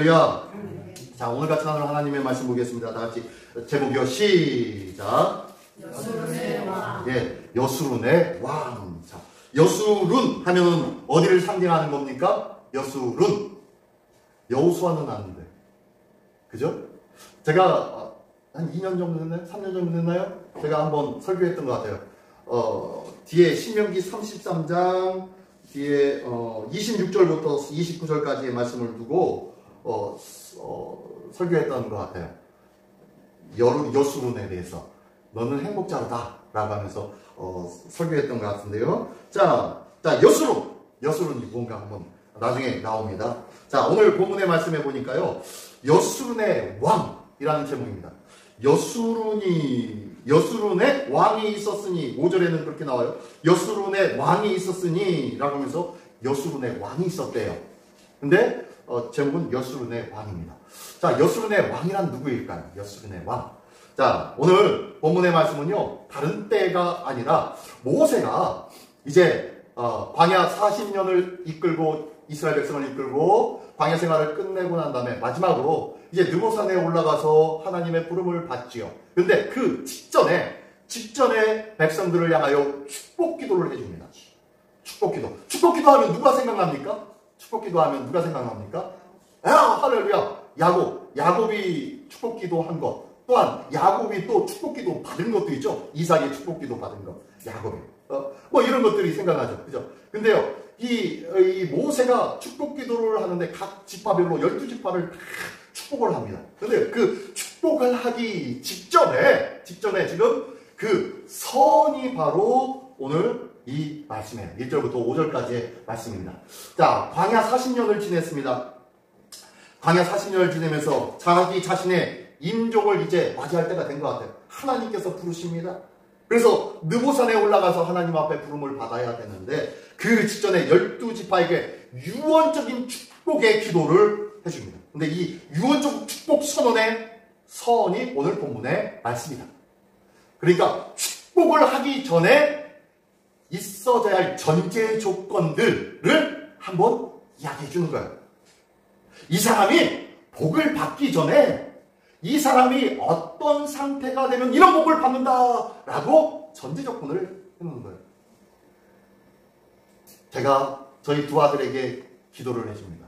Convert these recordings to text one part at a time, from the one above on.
할렐루야. 자, 오늘 같이 나눌 하나님의 말씀 보겠습니다. 다 같이 제목이요. 시작. 여수룬의 왕. 예, 여수룬의 왕. 자, 여수룬 하면은 어디를 상징하는 겁니까? 여수룬. 여호수아는 아는데. 그죠? 제가 한 2년 정도 됐나요? 3년 정도 됐나요? 제가 한번 설교했던 것 같아요. 뒤에 신명기 33장 뒤에 26절부터 29절까지의 말씀을 두고 설교했던 것 같아요. 여수룬에 대해서 너는 행복자로다 라고 하면서 설교했던 것 같은데요. 자 여수룬이 뭔가 한번 나중에 나옵니다. 자, 오늘 본문의 말씀해 보니까요, 여수룬의 왕이라는 제목입니다. 여수룬에 왕이 있었으니, 5절에는 그렇게 나와요. 여수룬에 왕이 있었으니 라고 하면서 여수룬에 왕이 있었대요. 근데 제목은 여수룬의 왕입니다. 자, 여수룬의 왕이란 누구일까요? 여수룬의 왕. 자, 오늘 본문의 말씀은요, 다른 때가 아니라 모세가 이제 광야 40년을 이끌고, 이스라엘 백성을 이끌고 광야 생활을 끝내고 난 다음에 마지막으로 이제 느보산에 올라가서 하나님의 부름을 받지요. 근데 그 직전에 백성들을 향하여 축복 기도를 해줍니다. 축복 기도하면 누가 생각납니까? 할렐루야. 야곱이 축복 기도한 것, 또한 야곱이 또 축복 기도 받은 것도 있죠. 이삭이 축복 기도 받은 것, 야곱이. 뭐 이런 것들이 생각나죠. 그죠? 근데요, 이 모세가 축복 기도를 하는데 각 지파별로 12지파를 다 축복을 합니다. 근데 그 축복을 하기 직전에 지금 그 선이 바로 오늘 이 말씀이에요. 1절부터 5절까지의 말씀입니다. 자, 광야 40년을 지냈습니다. 광야 40년을 지내면서 자기 자신의 임종을 이제 맞이할 때가 된 것 같아요. 하나님께서 부르십니다. 그래서 느보산에 올라가서 하나님 앞에 부름을 받아야 되는데 그 직전에 12지파에게 유언적인 축복의 기도를 해줍니다. 근데 이 유언적 축복 선언의 선이 오늘 본문의 말씀이다. 그러니까 축복을 하기 전에 있어져야 할 전제 조건들을 한번 이야기해 주는 거예요. 이 사람이 복을 받기 전에 이 사람이 어떤 상태가 되면 이런 복을 받는다라고 전제 조건을 해놓는 거예요. 제가 저희 두 아들에게 기도를 해줍니다.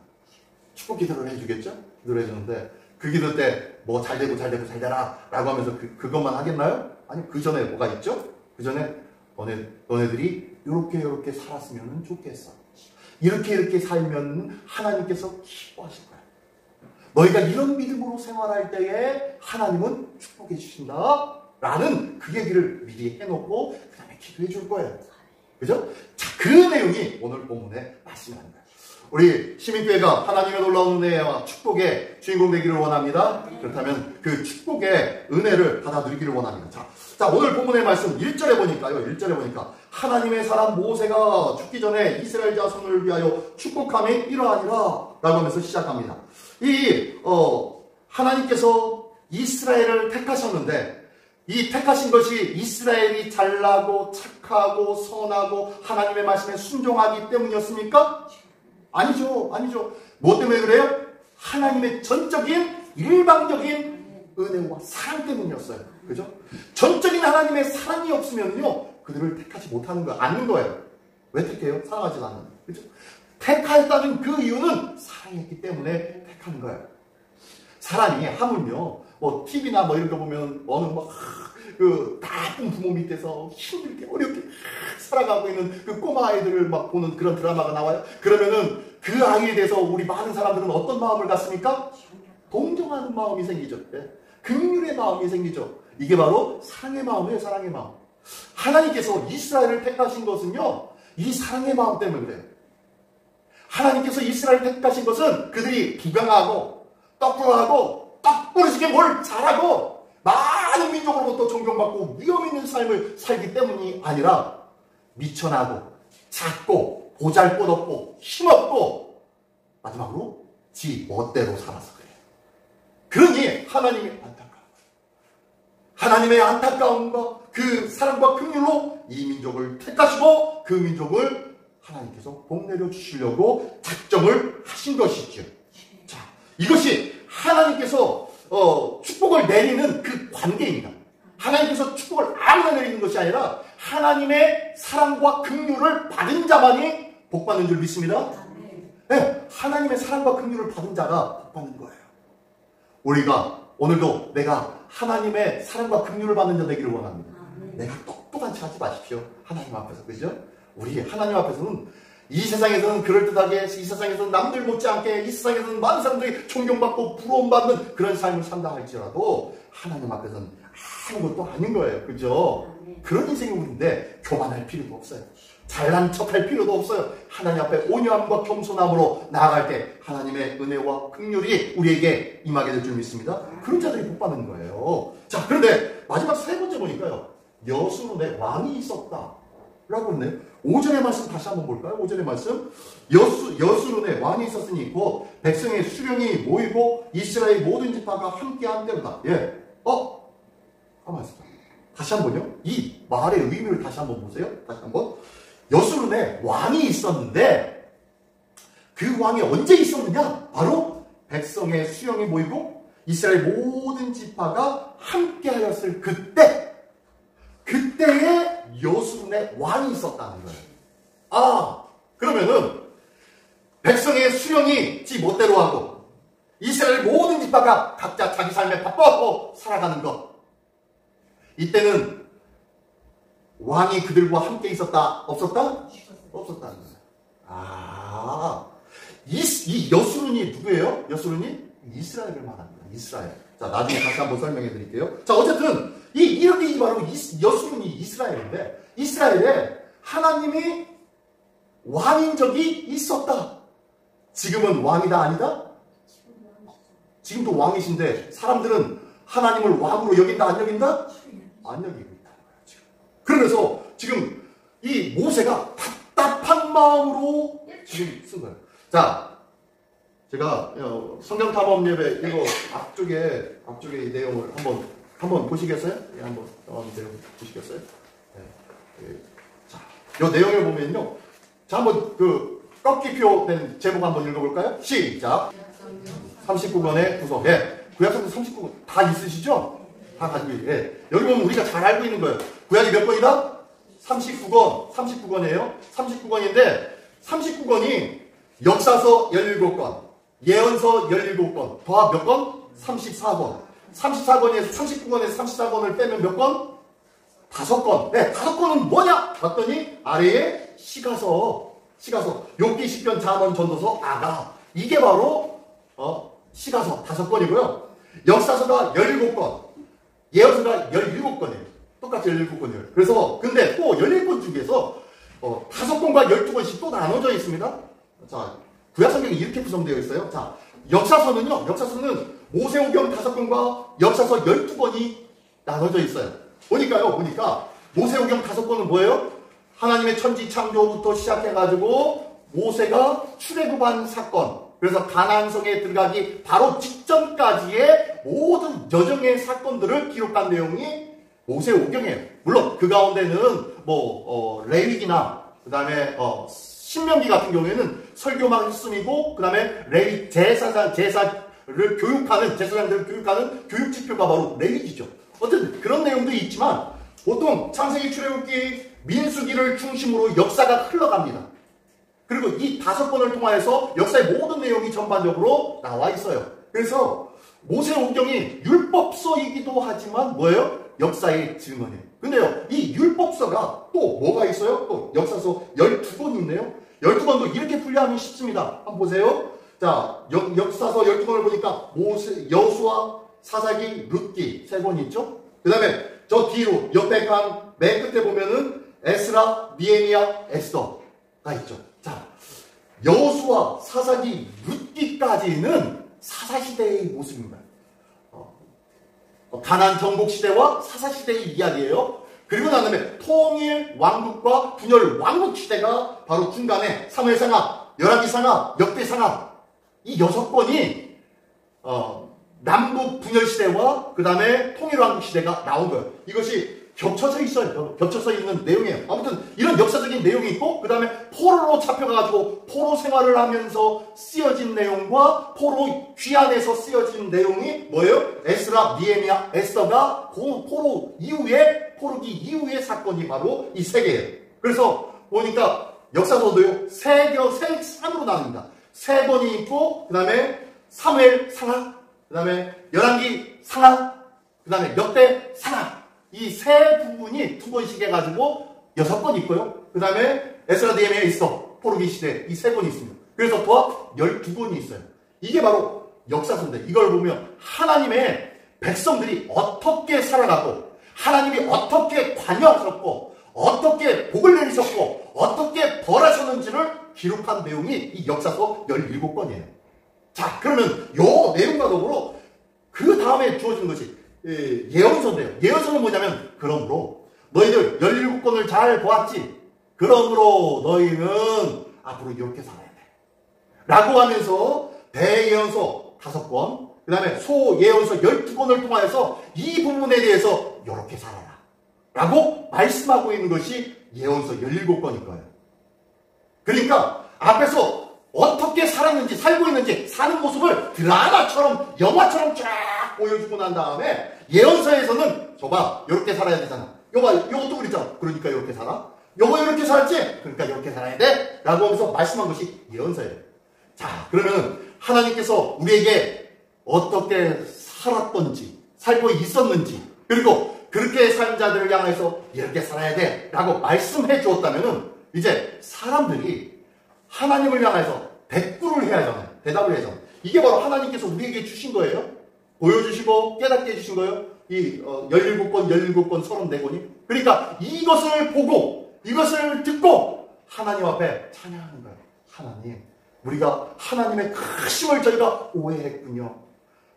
축복 기도를 해주겠죠? 기도를 해주는데 그 기도 때 뭐 잘 되고 잘 되라 라고 하면서 그것만 하겠나요? 아니, 그 전에 뭐가 있죠? 그 전에 너네들이 이렇게 살았으면 좋겠어. 이렇게 살면 하나님께서 기뻐하실 거야. 너희가 이런 믿음으로 생활할 때에 하나님은 축복해 주신다 라는 그 얘기를 미리 해놓고 그 다음에 기도해 줄 거예요. 그죠? 자, 그 내용이 오늘 본문의 말씀입니다. 우리 시민교회가 하나님의 놀라운 은혜와 축복의 주인공 되기를 원합니다. 그렇다면 그 축복의 은혜를 받아 누리기를 원합니다. 자, 오늘 본문의 말씀 1절에 보니까 하나님의 사람 모세가 죽기 전에 이스라엘 자손을 위하여 축복함이 이러하니라 라고 하면서 시작합니다. 하나님께서 이스라엘을 택하셨는데 이 택하신 것이 이스라엘이 잘나고 착하고 선하고 하나님의 말씀에 순종하기 때문이었습니까? 아니죠. 뭐 때문에 그래요? 하나님의 전적인 일방적인 은혜와 사랑 때문이었어요. 그죠? 전적인 하나님의 사랑이 없으면요, 그들을 택하지 못하는 거예요. 않는 거예요. 왜 택해요? 사랑하지 않는. 그죠? 택했다는 그 이유는 사랑했기 때문에 택하는 거예요. 사람이 하물며 뭐 TV나 뭐 이런 거 보면 어느 그 나쁜 부모 밑에서 힘들게 어렵게 살아가고 있는 그 꼬마 아이들을 막 보는 그런 드라마가 나와요. 그러면은 그 아이에 대해서 우리 많은 사람들은 어떤 마음을 갖습니까? 동정하는 마음이 생기죠. 네? 긍휼의 마음이 생기죠. 이게 바로 사랑의 마음이에요. 사랑의 마음. 하나님께서 이스라엘을 택하신 것은요, 이 사랑의 마음 때문에 그래요. 하나님께서 이스라엘을 택하신 것은 그들이 부강하고 떡부하고 떡부러지게 뭘 잘하고 많은 민족으로부터 존경받고 위험 있는 삶을 살기 때문이 아니라 미천하고 작고 보잘것없고 힘없고 마지막으로 지 멋대로 살아서 그래요. 그러니 하나님의 안타까움과 그 사랑과 긍휼로 이 민족을 택하시고 그 민족을 하나님께서 복 내려 주시려고 작정을 하신 것이죠. 자, 이것이 하나님께서 축복을 내리는 그 관계입니다. 하나님께서 축복을 아무나 내리는 것이 아니라 하나님의 사랑과 긍휼을 받은 자만이 복받는 줄 믿습니다. 네, 하나님의 사랑과 긍휼을 받은 자가 복받는 거예요. 우리가 오늘도 내가 하나님의 사랑과 긍휼을 받는 자 되기를 원합니다. 내가 똑똑한 척 하지 마십시오. 하나님 앞에서. 그죠? 우리 하나님 앞에서는 이 세상에서는 그럴듯하게, 이 세상에서는 남들 못지않게, 이 세상에서는 많은 사람들이 존경받고 부러움받는 그런 삶을 산다 할지라도 하나님 앞에서는 아무것도 아닌 거예요. 그죠? 그런 인생이 우리인데 교만할 필요도 없어요. 잘난 척할 필요도 없어요. 하나님 앞에 온유함과 겸손함으로 나아갈 때 하나님의 은혜와 긍휼이 우리에게 임하게 될 줄 믿습니다. 그런 자들이 복받는 거예요. 자, 그런데 마지막 세 번째 보니까요. 여수론에 왕이 있었다 라고 했네요. 5절의 말씀 다시 한번 볼까요? 5절의 말씀. 여수론에 왕이 있었으니 곧 백성의 수령이 모이고 이스라엘 모든 지파가 함께한 때로다. 예. 가만히 있어. 다시 한번요. 이 말의 의미를 다시 한번 보세요. 다시 한번. 여수론에 왕이 있었는데 그 왕이 언제 있었느냐? 바로 백성의 수령이 모이고 이스라엘 모든 지파가 함께하였을 그때에 여수론에 왕이 있었다는 거예요. 그러면은 백성의 수령이 지 멋대로 하고 이스라엘 모든 지파가 각자 자기 삶에 바빠서 살아가는 것. 이때는 왕이 그들과 함께 있었다? 없었다? 없었다는 거예요. 이 여수론이 누구예요? 여수론이 이스라엘을 말합니다. 이스라엘. 자, 나중에 다시 한번 설명해 드릴게요. 자, 어쨌든 이렇게 바로 여수론이 이스라엘인데 이스라엘에 하나님이 왕인 적이 있었다. 지금은 왕이다 아니다? 지금도 왕이신데 사람들은 하나님을 왕으로 여긴다 안 여긴다? 안 여기고 있다는 거예요. 지금. 그러면서 지금 이 모세가 답답한 마음으로 지금 쓴 거예요. 자, 제가 성경 탐험 예배 이거 앞쪽에 이 내용을 한번 보시겠어요? 예, 한번 내용 보시겠어요? 네. 자, 이 내용을 보면요. 자, 한번 꺾기표 된 제목 한번 읽어볼까요? 시작. 39권의 구성. 예. 구약성경 39권 다 있으시죠? 다 가지고 있어요. 예. 여기 보면 우리가 잘 알고 있는 거예요. 구약이 몇 권이다? 39권이에요. 39권인데 39권이 역사서 17권, 예언서 17권, 더합 몇 권? 34권. 34권에서 39권에서 34권을 빼면 몇 권? 5권. 네, 5권은 뭐냐? 봤더니 아래에 시가서, 욥기, 시편, 잠언, 전도서, 아가. 이게 바로 시가서 5권이고요. 역사서가 17권, 예언서가 17권이에요. 똑같이 17권이에요. 그래서 근데 또 17권 중에서 5권과 12권씩 또 나눠져 있습니다. 자, 구약성경이 이렇게 구성되어 있어요. 자, 역사서는 모세오경 5권과 역사서 12권이 나눠져 있어요. 보니까 모세오경 5권은 뭐예요? 하나님의 천지 창조부터 시작해가지고 모세가 출애굽한 사건, 그래서 가나안성에 들어가기 바로 직전까지의 모든 여정의 사건들을 기록한 내용이 모세오경이에요. 물론 그 가운데는 레위기나 그 다음에 신명기 같은 경우에는 설교만 말씀이고 그 다음에 레위 제사들을 교육하는 교육지표가 바로 레위기죠. 어쨌든 그런 내용도 있지만 보통 창세기, 출애굽기, 민수기를 중심으로 역사가 흘러갑니다. 그리고 이 5권을 통하여서 역사의 모든 내용이 전반적으로 나와 있어요. 그래서 모세오경이 율법서이기도 하지만 뭐예요? 역사의 증언이에요. 근데요, 이 율법서가 또 뭐가 있어요? 또 역사서 12권이 있네요. 12권도 이렇게 분류하면 쉽습니다. 한번 보세요. 자, 역사서 12권을 보니까 여수와, 사사기, 룻기 3권이 있죠. 그 다음에 저 뒤로 옆에 맨 끝에 보면은 에스라, 니에미야, 에스더가 있죠. 자, 여수와, 사사기, 룻기까지는 사사시대의 모습입니다. 가나안 정복 시대와 사사 시대의 이야기예요. 그리고 난 다음에 통일 왕국과 분열 왕국 시대가 바로 중간에 사무엘상하, 열왕기상하, 역대상하 이 6권이 남북 분열 시대와 그 다음에 통일 왕국 시대가 나온 거예요. 이것이 겹쳐져 있어요. 겹쳐져 있는 내용이에요. 아무튼 이런 역사적인 역사적인 내용이 있고, 그 다음에 포로로 잡혀가지고 포로 생활을 하면서 쓰여진 내용과 포로 귀환에서 쓰여진 내용이 뭐예요? 에스라, 니에미야, 에스더가 포로 이후에, 포로기 이후의 사건이 바로 이 세 개예요. 그래서 보니까 역사서도요, 세 산으로 나눕니다. 세 권이 있고, 그 다음에 사무엘 상하, 그 다음에 열왕기 상하, 그 다음에 역대 상하. 이 세 부분이 두 번씩 해가지고 6권 있고요. 그 다음에 에스라, 니에미야, 에스더, 포로기 시대 이 세 권이 있습니다. 그래서 더 12권이 있어요. 이게 바로 역사서인데, 이걸 보면 하나님의 백성들이 어떻게 살아가고, 하나님이 어떻게 관여하셨고, 어떻게 복을 내리셨고, 어떻게 벌하셨는지를 기록한 내용이 이 역사서 17권이에요. 자, 그러면 요 내용과 더불어 그 다음에 주어진 것이 예언서인데요. 예언서는 뭐냐면, 그러므로 너희들 17권을 잘 보았지? 그러므로 너희는 앞으로 이렇게 살아야 돼. 라고 하면서 대예언서 5권, 그 다음에 소예언서 12권을 통하여서 이 부분에 대해서 이렇게 살아라. 라고 말씀하고 있는 것이 예언서 17권일 거예요. 그러니까 앞에서 어떻게 살았는지, 살고 있는지, 사는 모습을 드라마처럼, 영화처럼 쫙 보여주고 난 다음에 예언서에서는 저봐, 이렇게 살아야 되잖아. 요것도 그랬잖아. 그러니까 이렇게 살아. 요거 이렇게 살았지? 그러니까 이렇게 살아야 돼. 라고 하면서 말씀한 것이 예언서예요. 자, 그러면 하나님께서 우리에게 어떻게 살았던지, 살고 있었는지, 그리고 그렇게 산 자들을 향해서 이렇게 살아야 돼. 라고 말씀해 주었다면 이제 사람들이 하나님을 향해서 대꾸를 해야 하잖아요. 대답을 해야 하잖아요. 이게 바로 하나님께서 우리에게 주신 거예요. 보여주시고 깨닫게 해주신 거예요. 이 17권, 34권이. 그러니까 이것을 보고, 이것을 듣고 하나님 앞에 찬양하는 거예요. 하나님, 우리가 하나님의 크심을 저희가 오해했군요.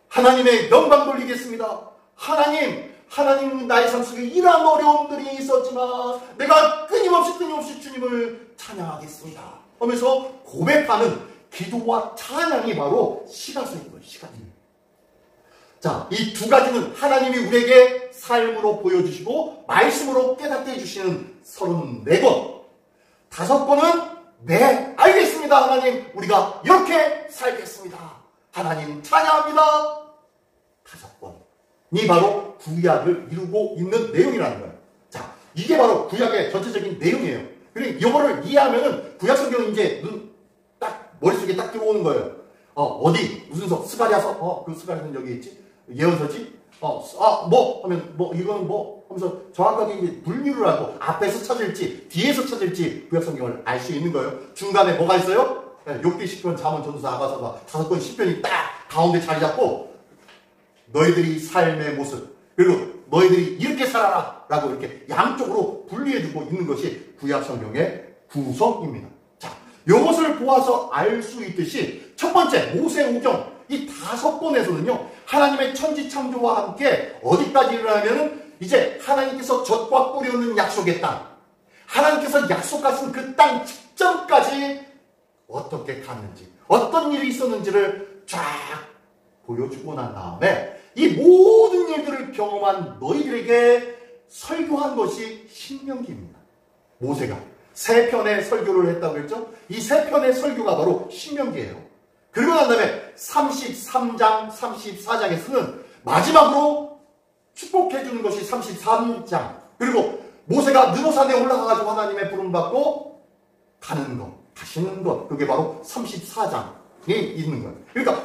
하나님의 영광 돌리겠습니다. 하나님 나의 삶 속에 이러한 어려움들이 있었지만 내가 끊임없이 주님을 찬양하겠습니다 하면서 고백하는 기도와 찬양이 바로 시가서인 거예요. 시가서입니다. 자, 이 두 가지는 하나님이 우리에게 삶으로 보여주시고 말씀으로 깨닫게 해주시는 34권. 5권은 네, 알겠습니다. 하나님, 우리가 이렇게 살겠습니다. 하나님 찬양합니다. 5권이 바로 구약을 이루고 있는 내용이라는 거예요. 자, 이게 바로 구약의 전체적인 내용이에요. 그리고 이거를 이해하면은 구약 성경이 이제 머릿속에 딱 들어오는 거예요. 어디, 무슨 서, 스가랴서, 그 스가랴서는 여기 있지? 예언서지? 하면, 이거는 하면서 정확하게 이제 분류를 하고 앞에서 찾을지, 뒤에서 찾을지 구약 성경을 알 수 있는 거예요. 중간에 뭐가 있어요? 욥기 10편, 잠언, 전도서, 아가서가 5권 10편이 딱 가운데 자리 잡고 너희들이 삶의 모습, 그리고 너희들이 이렇게 살아라 라고 이렇게 양쪽으로 분리해주고 있는 것이 구약 성경의 구성입니다. 자, 이것을 보아서 알 수 있듯이 첫 번째 모세 우경 이 5권에서는요 하나님의 천지 창조와 함께 어디까지 일어나면은 이제 하나님께서 젖과 꿀이 흐르는 약속의 땅, 하나님께서 약속하신 그 땅 직전까지 어떻게 갔는지, 어떤 일이 있었는지를 쫙 보여주고 난 다음에 이 모든 일들을 경험한 너희들에게 설교한 것이 신명기입니다. 모세가 3편의 설교를 했다고 했죠. 이 3편의 설교가 바로 신명기예요. 그리고 난 다음에 33장, 34장에서는 마지막으로 축복해 주는 것이 33장. 그리고 모세가 느보산에 올라가가지고 하나님의 부름 받고 가는 것, 가시는 것, 그게 바로 34장이 있는 거예요. 그러니까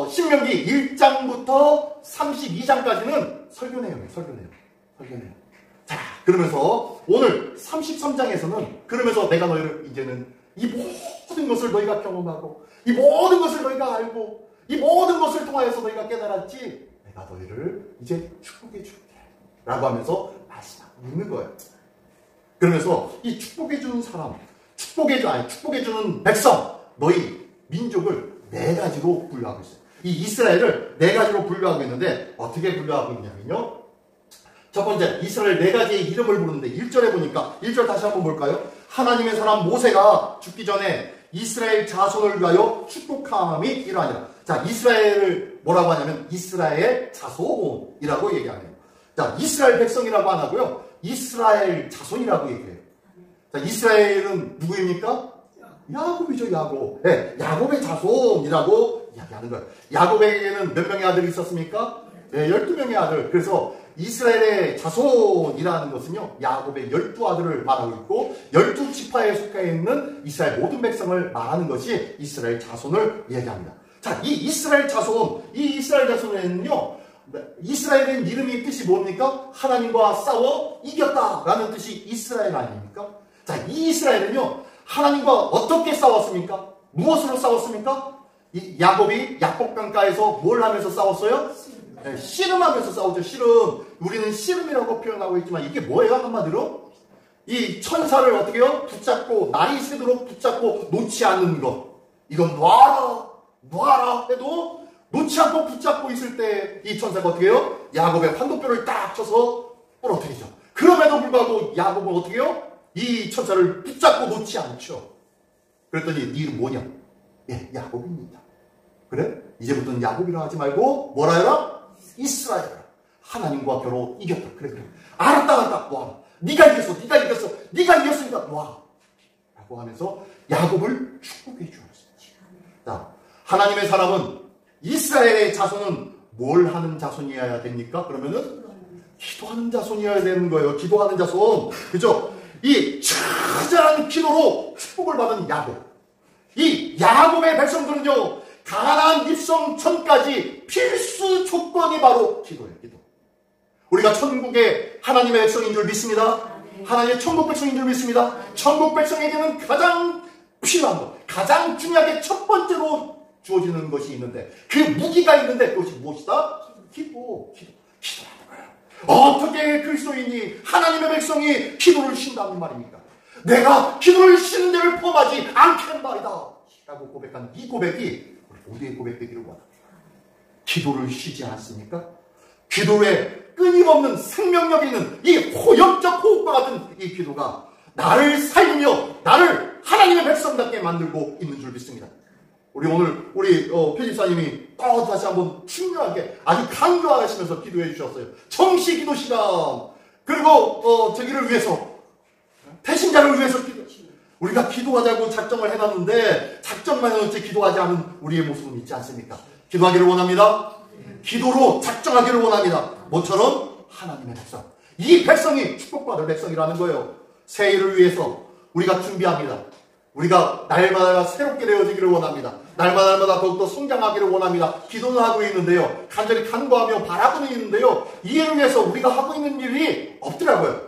신명기 1장부터 32장까지는 설교 내용이에요. 설교 내용. 자, 그러면서 오늘 33장에서는 그러면서 내가 너희를 이제는 이 모든 것을 너희가 경험하고 이 모든 것을 너희가 알고 이 모든 것을 통하여서 너희가 깨달았지, 내가 너희를 이제 축복해 줄게 라고 하면서 말씀하고 있는 거예요. 그러면서 이 축복해 주는 사람, 축복해 주는 백성, 너희 민족을 4가지로 분류하고 있어요. 이 이스라엘을 4가지로 분류하고 있는데 어떻게 분류하고 있냐면요, 첫 번째 이스라엘 4가지의 이름을 부르는데 1절에 보니까 1절 다시 한번 볼까요? 하나님의 사람 모세가 죽기 전에 이스라엘 자손을 위하여 축복함이 이러하니라. 자, 이스라엘을 뭐라고 하냐면 이스라엘 자손이라고 얘기하네요. 자, 이스라엘 백성이라고 안 하고요, 이스라엘 자손이라고 얘기해요. 자, 이스라엘은 누구입니까? 야곱이죠, 야곱. 네, 야곱의 자손이라고 이야기하는 거예요. 야곱에게는 몇 명의 아들이 있었습니까? 네, 12명의 아들. 그래서 이스라엘의 자손이라는 것은요, 야곱의 12아들을 말하고 있고, 12지파에 속해 있는 이스라엘 모든 백성을 말하는 것이 이스라엘 자손을 얘기합니다. 자, 이 이스라엘 자손에는요, 이스라엘의 이름이 뜻이 뭡니까? 하나님과 싸워 이겼다라는 뜻이 이스라엘 아닙니까? 자, 이 이스라엘은요, 하나님과 어떻게 싸웠습니까? 무엇으로 싸웠습니까? 이 야곱이 야복강가에서 뭘 하면서 싸웠어요? 네, 씨름하면서 싸우죠. 씨름. 우리는 씨름이라고 표현하고 있지만 이게 뭐예요? 한마디로 이 천사를 어떻게 해요? 붙잡고 날이 새도록 붙잡고 놓지 않는 것. 이건 놔라 해도 놓지 않고 붙잡고 있을 때 이 천사가 어떻게 해요? 야곱의 환도뼈를 딱 쳐서 부러뜨리죠. 그럼에도 불구하고 야곱은 어떻게 해요? 이 천사를 붙잡고 놓지 않죠. 그랬더니 네 이름 뭐냐? 예, 야곱입니다. 그래? 이제부터는 야곱이라 하지 말고 뭐라 해라? 이스라엘. 하나님과 겨루 이겼다. 그래. 알았다. 놔라. 네가 이겼으니까 놔라. 라고 하면서 야곱을 축복해 주었습니다. 자, 하나님의 사람은 이스라엘의 자손은 뭘 하는 자손이어야 됩니까? 그러면은 기도하는 자손이어야 되는 거예요. 기도하는 자손. 그죠? 이 처절한 기도로 축복을 받은 야곱. 이 야곱의 백성들은요, 가나안 입성 전까지 필수 조건이 바로 기도예요. 기도. 우리가 천국의 하나님의 백성인 줄 믿습니다. 하나님의 천국 백성인 줄 믿습니다. 천국 백성에게는 가장 필요한 것, 가장 중요하게 첫 번째로 주어지는 것이 있는데, 그 무기가 있는데 그것이 무엇이다? 기도하는 거예요. 어떻게 그리스도인이, 하나님의 백성이 기도를 쉰다는 말입니까? 내가 기도를 쉬는 데를 포함하지 않겠는 말이다 라고 고백한 이 고백이 우리의 고백되기를 원합니다. 기도를 쉬지 않습니까? 기도에 끊임없는 생명력 있는 이 호역적 호흡과 같은 이 기도가 나를 살리며 나를 하나님의 백성답게 만들고 있는 줄 믿습니다. 우리 편집사님이 다시 한번 중요하게 아주 강조하시면서 기도해 주셨어요. 정시 기도 시간, 그리고 저기를 위해서, 태신자를 위해서 우리가 기도하자고 작정을 해놨는데 작정만 해놓지 기도하지 않은 우리의 모습은 있지 않습니까? 기도하기를 원합니다. 기도로 작정하기를 원합니다. 모처럼 하나님의 백성, 이 백성이 축복받을 백성이라는 거예요. 새해를 위해서 우리가 준비합니다. 우리가 날마다 새롭게 되어지기를 원합니다. 날마다 더욱더 성장하기를 원합니다. 기도는 하고 있는데요, 간절히 간구하며 바라고는 있는데요, 이해를 위해서 우리가 하고 있는 일이 없더라고요.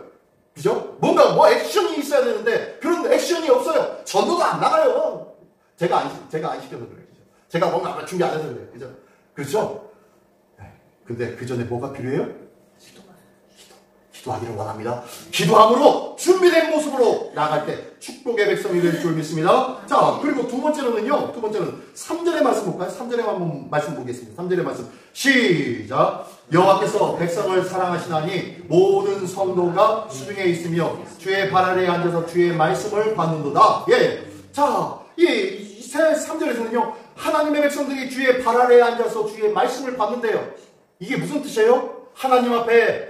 그죠? 뭔가 액션이 있어야 되는데 그런 액션이 없어요. 전도도 안 나가요. 제가 안 시켜서 그래요. 제가 뭔가 준비 안 해서 그래요. 그죠? 그렇죠? 근데 그 전에 뭐가 필요해요? 기도하기를 원합니다. 기도함으로 준비된 모습으로 나갈 때 축복의 백성이 될 줄 믿습니다. 자, 그리고 두 번째는 3절의 말씀 볼까요? 3절의 한번 말씀 보겠습니다. 3절의 말씀 시작. 여호와께서 백성을 사랑하시나니 모든 성도가 수중에 있으며 주의 발 아래에 앉아서 주의 말씀을 받는도다. 예. 자, 이 3절에서는요, 하나님의 백성들이 주의 발 아래에 앉아서 주의 말씀을 받는데요, 이게 무슨 뜻이에요? 하나님 앞에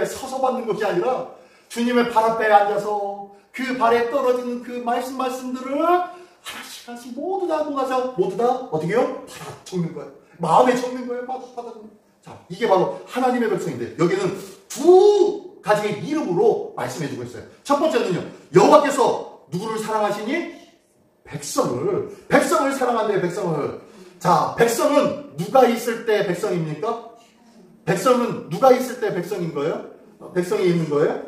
서서 받는 것이 아니라 주님의 발 앞에 앉아서 그 발에 떨어지는 그 말씀들을 하나씩 모두 다 어떻게 해요? 받아 적는 거예요. 마음에 적는 거예요. 받아 적는 거예요. 자, 이게 바로 하나님의 백성인데, 여기는 두 가지의 이름으로 말씀해주고 있어요. 첫 번째는요, 여호와께서 누구를 사랑하시니? 백성을 사랑한대요. 백성을. 자, 백성은 누가 있을 때 백성입니까? 백성은 누가 있을 때 백성인 거예요? 백성이 있는 거예요?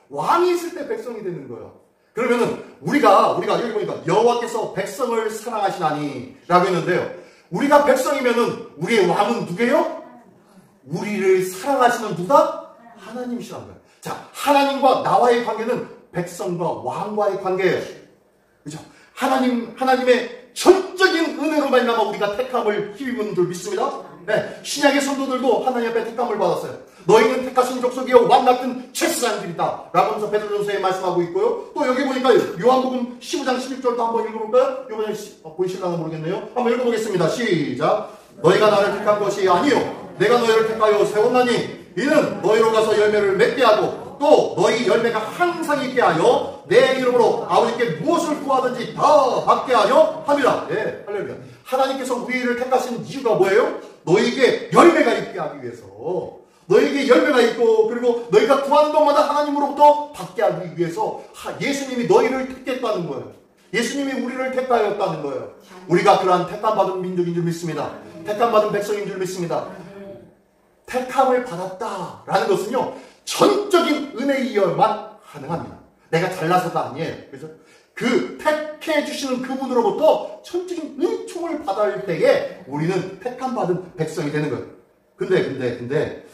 왕이 있을 때 백성이 되는 거예요. 그러면은 우리가 여기 보니까 여호와께서 백성을 사랑하시나니 라고 했는데요, 우리가 백성이면은 우리의 왕은 누구예요? 우리를 사랑하시는 누가? 하나님이시라는 거예요. 자, 하나님과 나와의 관계는 백성과 왕과의 관계예요. 그죠? 하나님의 전적인 은혜로 말미암아 우리가 택함을 힘입은 줄 믿습니다. 네, 신약의 성도들도 하나님 앞에 택함을 받았어요. 너희는 택하신 족속이요 왕 같은 제사장들이다 라고 하면서 베드로전서에 말씀하고 있고요. 또 여기 보니까 요한복음 15장 16절도 한번 읽어볼까요? 요번에 보이실라나 모르겠네요. 한번 읽어보겠습니다. 시작. 너희가 나를 택한 것이 아니요 내가 너희를 택하여 세웠나니 이는 너희로 가서 열매를 맺게 하고 또 너희 열매가 항상 있게 하여 내 이름으로 아버지께 무엇을 구하든지 다 받게 하여 함이라. 예, 할렐루야. 하나님께서 우리를 택하신 이유가 뭐예요? 너희에게 열매가 있게 하기 위해서. 너희에게 열매가 있고 그리고 너희가 구하는 것마다 하나님으로부터 받게 하기 위해서 예수님이 너희를 택했다는 거예요. 예수님이 우리를 택하였다는 거예요. 우리가 그러한 택함받은 민족인 줄 믿습니다. 택함받은 백성인 줄 믿습니다. 택함을 받았다라는 것은요, 전적인 은혜이어만 가능합니다. 내가 잘나서가 아니에요. 그래서 그 택해 주시는 그분으로부터 전적인 은총을 받을 때에 우리는 택함받은 백성이 되는 거예요. 근데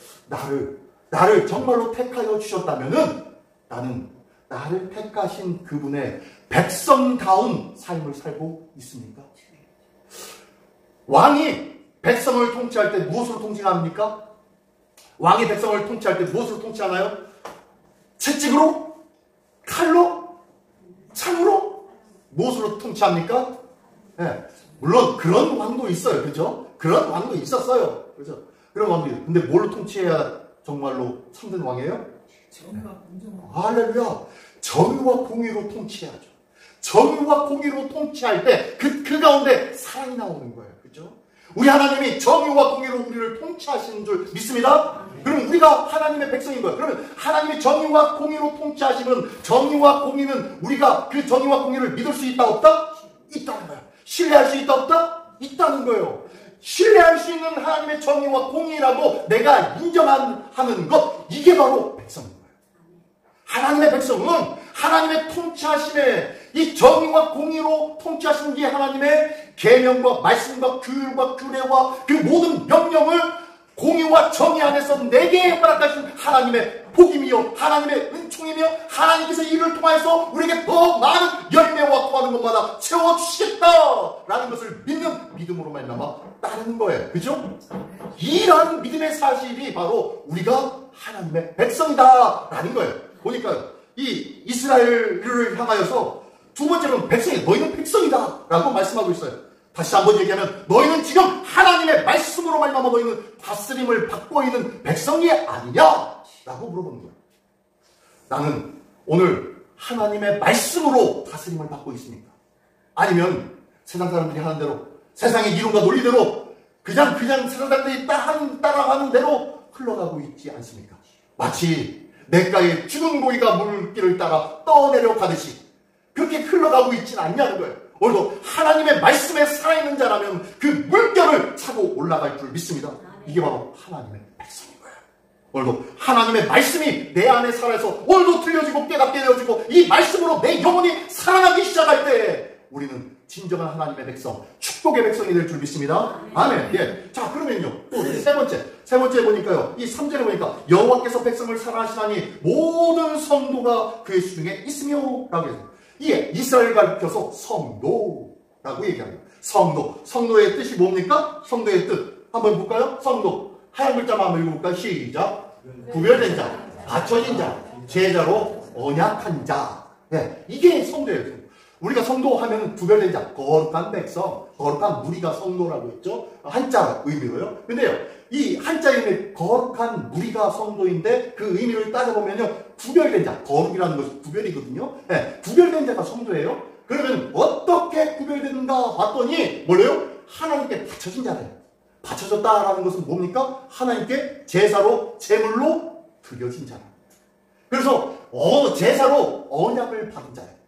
나를 정말로 택하여 주셨다면은 나는 나를 택하신 그분의 백성다운 삶을 살고 있습니까? 왕이 백성을 통치할 때 무엇으로 통치합니까? 왕이 백성을 통치할 때 무엇으로 통치하나요? 채찍으로? 칼로? 창으로? 무엇으로 통치합니까? 네, 물론 그런 왕도 있어요. 그죠? 그런 왕도 있었어요. 그죠? 그런 왕도 있어요. 근데 뭘로 통치해야 정말로 참된 왕이에요? 할렐루야. 정의와 공의로 통치해야죠. 정의와 공의로 통치할 때 그 가운데 사랑이 나오는 거예요. 그죠? 우리 하나님이 정의와 공의로 우리를 통치하시는 줄 믿습니다. 그럼 우리가 하나님의 백성인 거예요. 그러면 하나님이 정의와 공의로 통치하시면 정의와 공의는 우리가 그 정의와 공의를 믿을 수 있다 없다? 있다는 거예요. 신뢰할 수 있다 없다? 있다는 거예요. 신뢰할 수 있는 하나님의 정의와 공의라고 내가 인정하는 것, 이게 바로 백성인 거예요. 하나님의 백성은 하나님의 통치하심에 이 정의와 공의로 통치하시는 게 하나님의 계명과 말씀과 규율과 규례와 그 모든 명령을 공의와 정의 안에서 내게 허락하신 하나님의 복임이요 하나님의 은총이며 하나님께서 이를 통해서 우리에게 더 많은 열매와 구하는 것마다 채워주시겠다라는 것을 믿는 믿음으로 말미암아 따르는 거예요. 그죠? 이러한 믿음의 사실이 바로 우리가 하나님의 백성이다라는 거예요. 보니까요, 이 이스라엘을 향하여서 두 번째로는 백성이, 너희는 백성이다 라고 말씀하고 있어요. 다시 한번 얘기하면 너희는 지금 하나님의 말씀으로 말미암아 너희는 다스림을 받고 있는 백성이 아니냐 라고 물어보는 거예요. 나는 오늘 하나님의 말씀으로 다스림을 받고 있습니까? 아니면 세상 사람들이 하는 대로, 세상의 이론과 논리대로 그냥 세상 사람들이 따라가는 대로 흘러가고 있지 않습니까? 마치 냇가에 죽은 고기가 물길을 따라 떠내려 가듯이 그렇게 흘러가고 있지는 않냐는 거예요. 오늘도 하나님의 말씀에 살아있는 자라면 그 물결을 차고 올라갈 줄 믿습니다. 이게 바로 하나님의 백성인 거예요. 오늘도 하나님의 말씀이 내 안에 살아서 오늘도 들려지고 깨닫게 되어지고 이 말씀으로 내 영혼이 살아나기 시작할 때 우리는 진정한 하나님의 백성, 축복의 백성이 될 줄 믿습니다. 아멘. 예. 자, 그러면요, 또 세 번째 보니까요, 이 3절에 보니까 여호와께서 백성을 사랑하시나니 모든 성도가 그의 수중에 있으며 라고 해서 이게 이스라엘 가르쳐서 성도라고 얘기합니다. 성도의 뜻이 뭡니까? 성도의 뜻 한번 볼까요? 성도 하얀 글자만 한번 읽어볼까요? 시작. 구별된 자, 갖춰진 자, 제자로 언약한 자. 네, 이게 성도예요. 우리가 성도하면 구별된 자, 거룩한 백성, 거룩한 무리가 성도라고 했죠. 한자 의미로요. 근데요, 이 한자 의미 거룩한 무리가 성도인데 그 의미를 따져보면요, 구별된 자, 거룩이라는 것이 구별이거든요. 네, 구별된 자가 성도예요. 그러면 어떻게 구별되는가 봤더니 뭐래요? 하나님께 바쳐진 자래요. 바쳐졌다라는 것은 뭡니까? 하나님께 제사로 제물로 드려진 자라. 그래서 제사로 언약을 받은 자예요.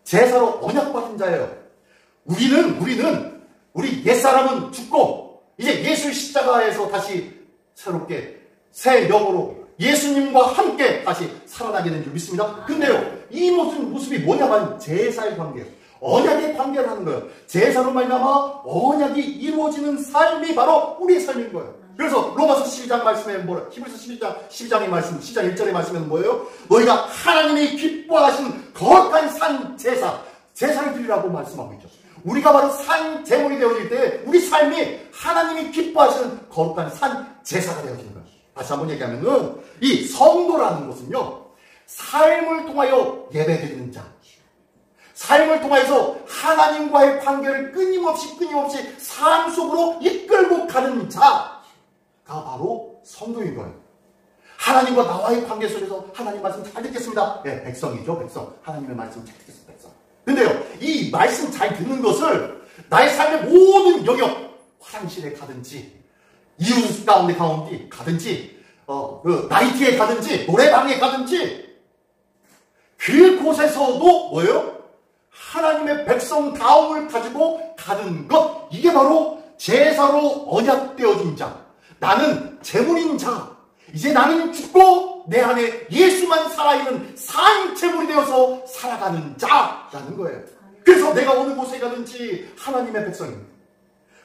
제사로 언약받은 자예요. 우리 옛사람은 죽고 이제 예수 십자가에서 다시 새롭게 새 영으로 예수님과 함께 다시 살아나게 된 줄 믿습니다. 근데요, 이 모습이 뭐냐면 제사의 관계예요. 언약의 관계를 하는 거예요. 제사로 말미암아 언약이 이루어지는 삶이 바로 우리의 삶인 거예요. 그래서 로마서 12장 말씀에 뭐라, 히브리서 12장의 말씀, 12장 1절의 말씀에는 뭐예요? 너희가 하나님이 기뻐하시는 거룩한 산 제사를 드리라고 말씀하고 있죠. 우리가 바로 산 제물이 되어질 때 우리 삶이 하나님이 기뻐하시는 거룩한 산 제사가 되어지는 거예요. 다시 한번 얘기하면은 이 성도라는 것은요, 삶을 통하여 예배드리는 자, 삶을 통해서 하나님과의 관계를 끊임없이 삶 속으로 이끌고 가는 자가 바로 성도인 거예요. 하나님과 나와의 관계 속에서 하나님 말씀 잘 듣겠습니다. 네, 백성이죠, 백성. 하나님의 말씀 잘 듣겠습니다, 백성. 근데요, 이 말씀 잘 듣는 것을 나의 삶의 모든 영역, 화장실에 가든지, 이웃 가운데 가든지, 나이트에 가든지, 노래방에 가든지, 그곳에서도 뭐예요? 하나님의 백성다움을 가지고 가는 것, 이게 바로 제사로 언약되어진 자, 나는 제물인 자, 이제 나는 죽고 내 안에 예수만 살아있는 산 제물이 되어서 살아가는 자라는 거예요. 그래서 내가 어느 곳에 가든지 하나님의 백성입니다.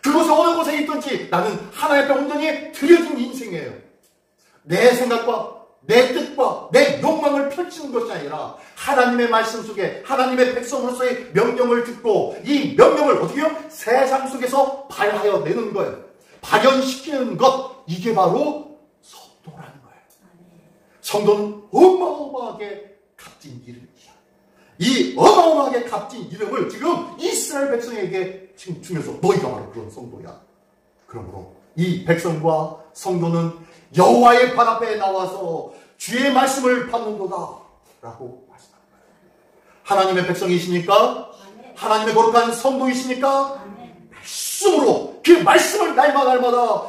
그곳에 어느 곳에 있든지 나는 하나님 앞에 온전히 드려진 인생이에요. 내 생각과 내 뜻과 내 욕망을 펼치는 것이 아니라 하나님의 말씀 속에 하나님의 백성으로서의 명령을 듣고 이 명령을 어떻게 해요? 세상 속에서 발하여 내는 거예요. 발현시키는 것, 이게 바로 성도라는 거예요. 성도는 어마어마하게 값진 이름이야. 이 어마어마하게 값진 이름을 지금 이스라엘 백성에게 지금 주면서 너희가 바로 그런 성도야. 그러므로 이 백성과 성도는 여호와의 발 앞에 나와서 주의 말씀을 받는도다 라고 말씀합니다. 하나님의 백성이십니까? 하나님의 거룩한 성도이십니까? 말씀으로 그 말씀을 날마다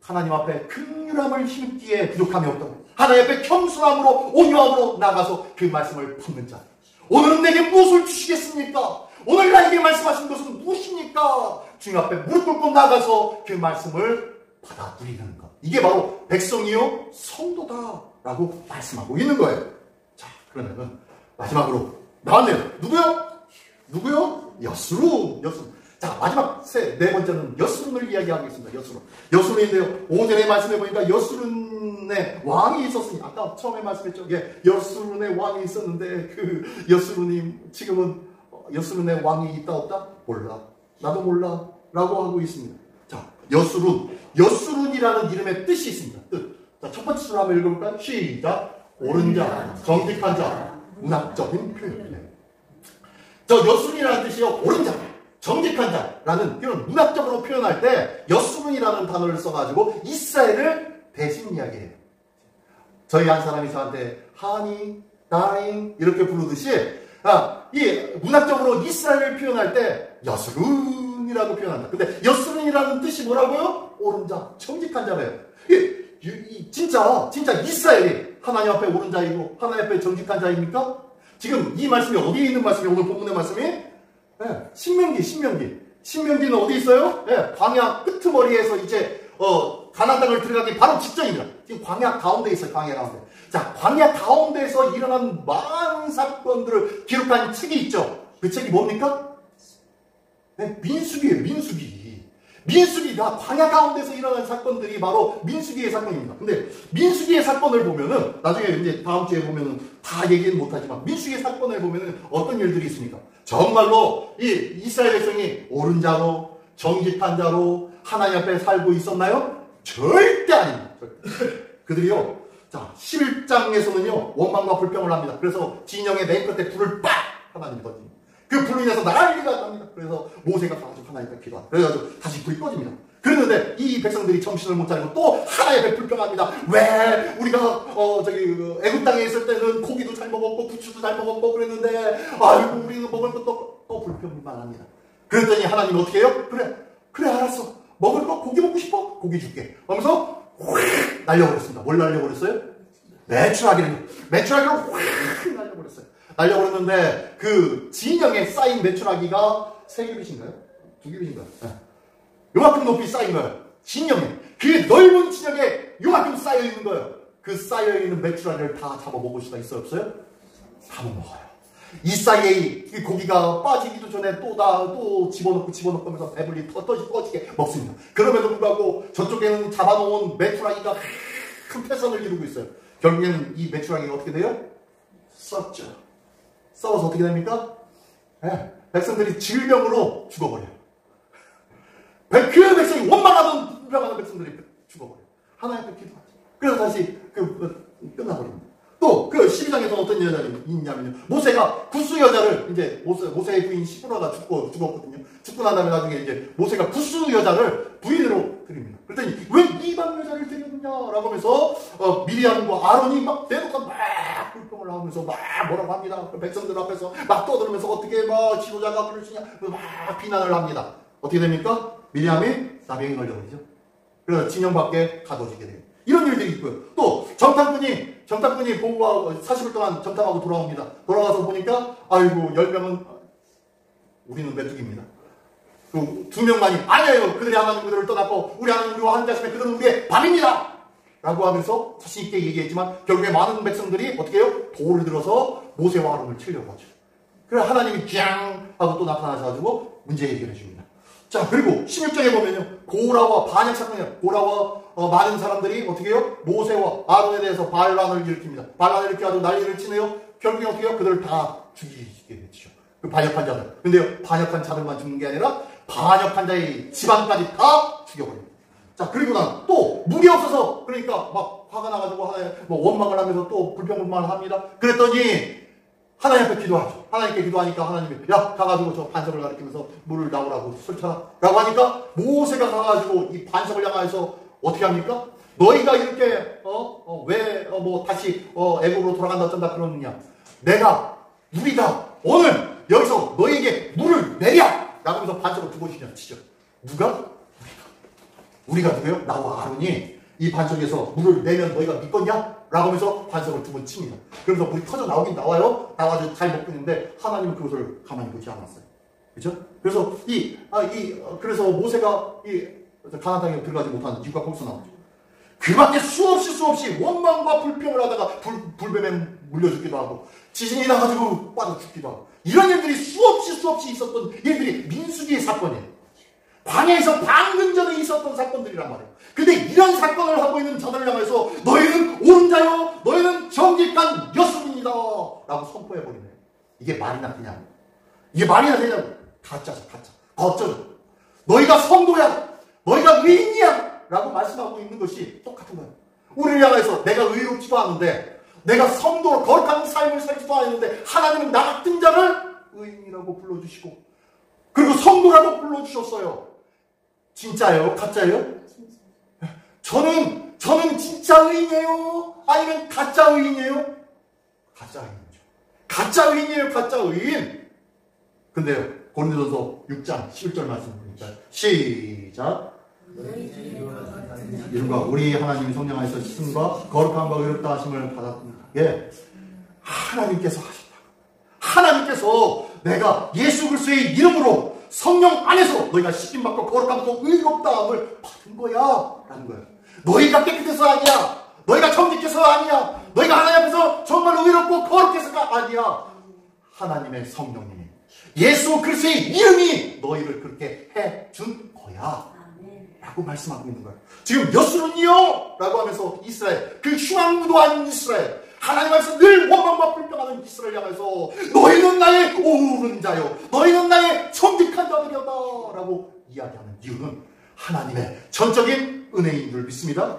하나님 앞에 긍휼함을 힘기에 부족함이 없다. 하나님 앞에 겸손함으로 온유함으로 나가서 그 말씀을 받는 자. 오늘은 내게 무엇을 주시겠습니까? 오늘 나에게 말씀하신 것은 무엇입니까? 주님 앞에 무릎 꿇고 나가서 그 말씀을 받아들이는 것. 이게 바로 백성이요 성도다라고 말씀하고 있는 거예요. 자, 그러면은 마지막으로 나왔네요. 누구요? 여스룬. 자, 마지막 네 번째는 여스룬을 이야기하겠습니다. 여스룬인데요. 오전에 말씀해 보니까 여스룬의 왕이 있었으니, 아까 처음에 말씀했죠. 예, 여스룬의 왕이 있었는데 그 여스룬이 지금은 여스룬의 왕이 있다 없다? 몰라. 나도 몰라. 라고 하고 있습니다. 자, 여스룬이라는 이름의 뜻이 있습니다. 뜻. 자, 첫 번째 줄 한번 읽어볼까요? 시작. 옳은 자, 정직한 자, 문학적인 표현이에요. 저 여스룬이라는 뜻이요, 옳은 자, 정직한 자라는 이런 문학적으로 표현할 때 여스룬이라는 단어를 써가지고 이스라엘을 대신 이야기해요. 저희 한 사람이 저한테 하니, 다잉 이렇게 부르듯이 이 문학적으로 이스라엘을 표현할 때 여스룬이라고 표현한다. 근데 여스룬이라는 뜻이 뭐라고요? 옳은 자, 정직한 자래요. 진짜 이스라엘이 하나님 앞에 옳은 자이고 하나님 앞에 정직한 자입니까? 지금 이 말씀이 어디에 있는 말씀이 오늘 본문의 말씀이? 네, 신명기는 어디 있어요? 네, 광야 끄트머리에서 이제 가나안 땅을 들어가기 바로 직전입니다. 지금 광야 가운데 있어요. 광야 가운데. 자, 광야 가운데에서 일어난 많은 사건들을 기록한 책이 있죠. 그 책이 뭡니까? 네, 민수기예요. 민수기가 광야 가운데서 일어난 사건들이 바로 민수기의 사건입니다. 근데 민수기의 사건을 보면은 나중에 이제 다음 주에 보면은 다 얘기는 못하지만 민수기의 사건을 보면은 어떤 일들이 있습니까? 정말로 이 이스라엘 백성이 옳은 자로 정직한 자로 하나님 앞에 살고 있었나요? 절대 아닙니다. 그들이요. 자, 11장에서는요 원망과 불평을 합니다. 그래서 진영의 맨 끝에 불을 빡 하나님이 던집니다. 그 불로 인해서 난리가 납니다. 그래서 모세가 가지고 하나님 앞에 기도합니다. 그래가지고 다시 불이 꺼집니다. 그런데 이 백성들이 정신을 못 차리고 또 하나님 앞에 불평합니다. 왜 우리가 애굽 땅에 있을 때는 고기도 잘 먹었고 부추도 잘 먹었고 그랬는데 아이고 우리는 먹을 것도 또 불평만 합니다. 그랬더니 하나님이 어떻게 해요? 그래 알았어. 먹을 거 고기 먹고 싶어? 고기 줄게. 하면서 확 날려버렸습니다. 뭘 날려버렸어요? 메추라기를 확 날려버렸어요. 날려버렸는데 그 진영에 쌓인 메추라기가 3규빗인가요? 2규빗인가요? 네. 요만큼 높이 쌓인 거예요. 진영에. 그 넓은 진영에 요만큼 쌓여있는 거예요. 그 쌓여있는 메추라기를 다 잡아먹을 수가 있어요? 없어요? 다 못 먹어요. 이 사이에 이 고기가 빠지기도 전에 또 집어넣고 하면서 배불리 터지게 먹습니다. 그럼에도 불구하고 저쪽에는 잡아놓은 메추라기가 큰 패선을 이루고 있어요. 결국에는 이 메추라기가 어떻게 돼요? 썩죠. 썩어서 어떻게 됩니까? 네, 백성들이 질병으로 죽어버려요. 그 백성이 원망하던 불평하는 백성들이 죽어버려요. 하나님께 기도하죠. 그래서 다시 끝나버립니다. 또 그 12장에서 어떤 여자가 있냐면요. 모세가 구스 여자를 이제 모세의 부인 시브라가 죽었거든요. 죽고 난 다음에 나중에 이제 모세가 구스 여자를 부인으로 드립니다. 그랬더니 왜 이 이방 여자를 데려오냐라고 하면서 미리암과 아론이 막 대놓고 막 불평을 하면서 막 뭐라고 합니다. 그 백성들 앞에서 막 떠들면서 어떻게 뭐 지도자가 그럴 수 있냐 막 비난을 합니다. 어떻게 됩니까? 미리암이 나병에 걸려버리죠. 그래서 진영 밖에 가둬지게 돼요. 이런 일들이 있고요. 또 정탐꾼이 보고가 40일 동안 정탐하고 돌아옵니다. 돌아와서 보니까 아이고 10명은 우리는 메뚜기입니다. 그 2명만이 아니에요. 그들이 하나님 그들을 떠났고 우리 하나님 우리와 한 자식에 그들은 우리의 밤입니다. 라고 하면서 자신 있게 얘기했지만 결국에 많은 백성들이 어떻게 해요? 돌을 들어서 모세와 아론을 치려고 하죠. 그래서 하나님이 짱 하고 또 나타나셔가지고 문제 해결해 줍니다. 자, 그리고 16장에 보면요. 고라와 반역 사건이에요. 고라와 많은 사람들이 어떻게 해요? 모세와 아론에 대해서 반란을 일으킵니다. 반란을 일으켜가지고 난리를 치네요. 결국에 어떻게 해요? 그들을 다 죽이게 되죠. 그 반역한 자들. 근데요, 반역한 자들만 죽는 게 아니라 반역한 자의 집안까지 다 죽여버립니다. 자, 그리고 난 또 물이 없어서 그러니까 막 화가 나가지고 뭐 원망을 하면서 또 불평불만을 합니다. 그랬더니 하나님 앞에 기도하죠. 하나님께 기도하니까 하나님이 야 가가지고 저 반석을 가리키면서 물을 나오라고 설쳐라 라고 하니까 모세가 가가지고 이 반석을 향해서 어떻게 합니까? 너희가 이렇게 왜 다시 애국으로 돌아간다 어쩐다 그러느냐. 우리가 오늘 여기서 너희에게 물을 내랴 라고 하면서 반석을 두 번씩이나 치죠. 누가? 우리가 누구예요? 나와 아론이 이 반석에서 물을 내면 너희가 믿겠냐? 라고 하면서 반석을 두 번 칩니다. 그러면서 물이 터져 나오긴 나와요. 나와서 잘 먹고 있는데 하나님은 그것을 가만히 보지 않았어요. 그렇죠? 그래서 그래서 모세가 이 가나안 땅에 들어가지 못하는 이유가 거기서 나오죠. 그밖에 수없이 원망과 불평을 하다가 불뱀에 물려 죽기도 하고 지진이 나가지고 빠져 죽기도 하고 이런 일들이 수없이 있었던 일들이 민수기의 사건이에요. 광야에서 방금 전에 있었던 사건들이란 말이에요. 근데 이런 사건을 하고 있는 자들을 향해서 너희는 옳은 자요, 너희는 정직한 여수민이다 라고 선포해버리네요. 이게 말이나 되냐고. 이게 말이나 되냐고. 가짜죠, 가짜. 거쩌죠. 너희가 성도야, 너희가 의인이야 라고 말씀하고 있는 것이 똑같은 거예요. 우리를 향해서 내가 의롭지도 않은데 내가 성도로 거룩한 삶을 살지도 않았는데 하나님은 나 같은 자를 의인이라고 불러주시고 그리고 성도라고 불러주셨어요. 진짜예요? 가짜예요? 저는 진짜 의인이에요? 아니면 가짜 의인이에요? 가짜 의인이죠. 가짜 의인이에요, 가짜 의인. 근데요, 고린도전서 6장 11절 말씀입니다. 시작. 이른바 우리 하나님이 성령 안에서 씻음과 거룩함과 의롭다 하심을 받았기에 하나님께서 하셨다. 하나님께서 내가 예수 그리스도의 이름으로 성령 안에서 너희가 씻김받고 거룩함과 의롭다함을 받은 거야 라는 거예요. 너희가 깨끗해서 아니야. 너희가 정직해서 아니야. 너희가 하나님 앞에서 정말 의롭고 거룩해서가 아니야. 하나님의 성령님이 예수 그리스도의 이름이 너희를 그렇게 해준 거야 라고 말씀하고 있는 거예요. 지금 여수는요 라고 하면서 이스라엘, 그 흉악무도한 이스라엘, 하나님 앞에서 늘 원망과 불평하는 이스라엘 향해서 너희는 나의 옳은 자요, 너희는 나의 정직한 자들이었다 라고 이야기하는 이유는 하나님의 전적인 은혜인 줄 믿습니다.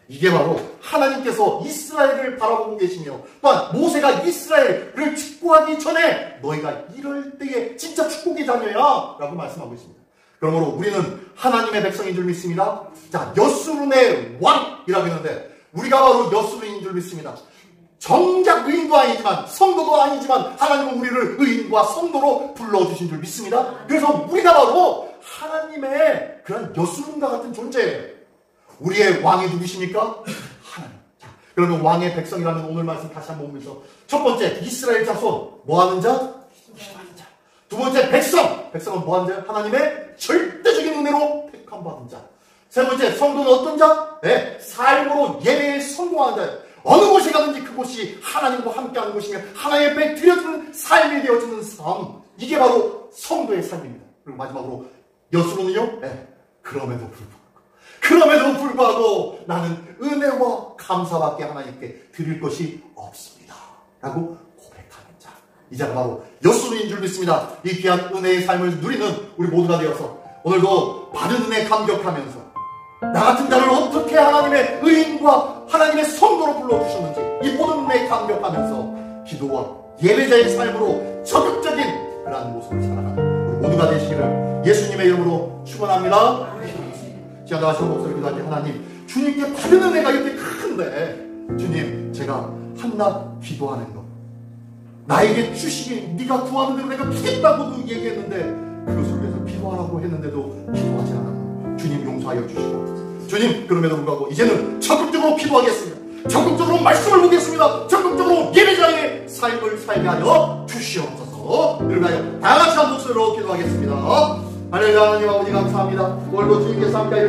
이게 바로 하나님께서 이스라엘을 바라보고 계시며 또한 모세가 이스라엘을 축복하기 전에 너희가 이럴 때에 진짜 축복의 자녀야 라고 말씀하고 있습니다. 그러므로 우리는 하나님의 백성인 줄 믿습니다. 자, 여수론의 왕이라고 했는데 우리가 바로 여수론인 줄 믿습니다. 정작 의인도 아니지만 성도도 아니지만 하나님은 우리를 의인과 성도로 불러주신 줄 믿습니다. 그래서 우리가 바로 하나님의 그런 여수론과 같은 존재예요. 우리의 왕이 누구십니까? 하나님. 자, 그러면 왕의 백성이라는 오늘 말씀 다시 한번 보면서 첫 번째 이스라엘 자손 뭐하는 자? 기도하는 자. 두 번째 백성은 뭐하는 자? 하나님의 절대적인 은혜로 택함받은 자. 세 번째 성도는 어떤 자? 네, 삶으로 예배에 성공하는 자예요. 어느 곳에 가든지 그곳이 하나님과 함께하는 곳이며 하나님 앞에 드려지는 삶이 되어지는 삶. 이게 바로 성도의 삶입니다. 그리고 마지막으로 여수로는요. 네, 그럼에도 불구하고 나는 은혜와 감사밖에 하나님께 드릴 것이 없습니다 라고 고백하는 자. 이 자가 바로 여수로인 줄 믿습니다. 이 귀한 은혜의 삶을 누리는 우리 모두가 되어서 오늘도 받은 은혜 감격하면서 나 같은 자를 어떻게 하나님의 의인과 하나님의 성도로 불러주셨는지 이 모든 은혜에 감격하면서 기도와 예배자의 삶으로 적극적인 그러한 모습을 살아가는 우리 모두가 되시기를 예수님의 이름으로 축원합니다. 시간 다 하시고 목소리 기도할 때 하나님 주님께 받은 은혜가 이렇게 큰데, 주님, 제가 한낱 기도하는 것, 나에게 주시기, 네가 구하는 대로 내가 주겠다고도 얘기했는데 그것을 위해서 기도하라고 했는데도 기도하지 않았나. 주님 용서하여 주시고, 주님, 그럼에도 불구하고 이제는 적극적으로 기도하겠습니다. 적극적으로 말씀을 보겠습니다. 적극적으로 예배자의 삶을 살게 하여 주시옵소서. 그러나요, 다 같이 한 목소리로 기도하겠습니다. 하늘의 하나님 아버지 감사합니다. 오늘도 주님께서 함께